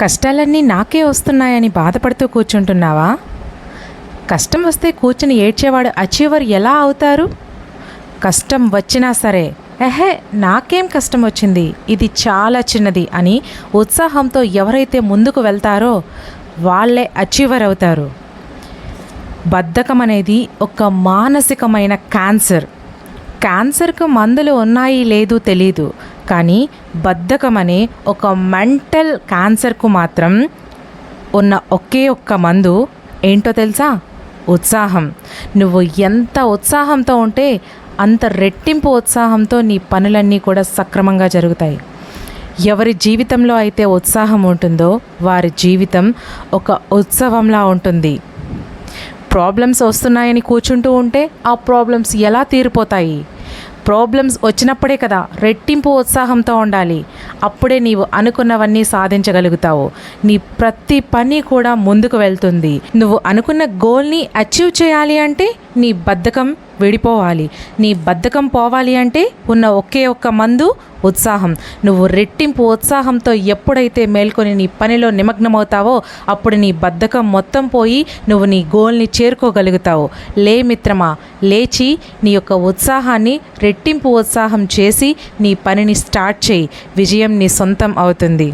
కష్టాలన్నీ నాకే వస్తున్నాయని బాధపడుతూ కూర్చుంటున్నావా? కష్టం వస్తే కూర్చుని ఏడ్చేవాడు అచీవర్ ఎలా అవుతారు? కష్టం వచ్చినా సరే, నాకేం కష్టం వచ్చింది, ఇది చాలా చిన్నది అని ఉత్సాహంతో ఎవరైతే ముందుకు వెళ్తారో వాళ్ళే అచీవర్ అవుతారు. బద్ధకం అనేది ఒక మానసికమైన క్యాన్సర్కు మందులు ఉన్నాయి లేదు తెలీదు, కానీ బద్ధకం అనే ఒక మెంటల్ క్యాన్సర్కు మాత్రం ఉన్న ఒకే ఒక్క మందు ఏంటో తెలుసా? ఉత్సాహం. నువ్వు ఎంత ఉత్సాహంతో ఉంటే అంత రెట్టింపు ఉత్సాహంతో నీ పనులన్నీ కూడా సక్రమంగా జరుగుతాయి. ఎవరి జీవితంలో అయితే ఉత్సాహం ఉంటుందో వారి జీవితం ఒక ఉత్సవంలా ఉంటుంది. ప్రాబ్లమ్స్ వస్తున్నాయని కూర్చుంటూ ఉంటే ఆ ప్రాబ్లమ్స్ ఎలా తీరిపోతాయి? ప్రాబ్లమ్స్ వచ్చినప్పుడే కదా రెట్టింపు ఉత్సాహంతో ఉండాలి. అప్పుడే నీవు అనుకున్నవన్నీ సాధించగలుగుతావు. నీ ప్రతి పని కూడా ముందుకు వెళ్తుంది. నువ్వు అనుకున్న గోల్ని అచీవ్ చేయాలి అంటే నీ బద్ధకం విడిపోవాలి. నీ బద్ధకం పోవాలి అంటే ఉన్న ఒకే ఒక్క మందు ఉత్సాహం. నువ్వు రెట్టింపు ఉత్సాహంతో ఎప్పుడైతే మేల్కొని నీ పనిలో నిమగ్నమవుతావో అప్పుడు నీ బద్ధకం మొత్తం పోయి నువ్వు నీ గోల్ని చేరుకోగలుగుతావు. లే మిత్రమా, లేచి నీ యొక్క ఉత్సాహాన్ని రెట్టింపు ఉత్సాహం చేసి నీ పనిని స్టార్ట్ చేయి. విజయం నీ సొంతం అవుతుంది.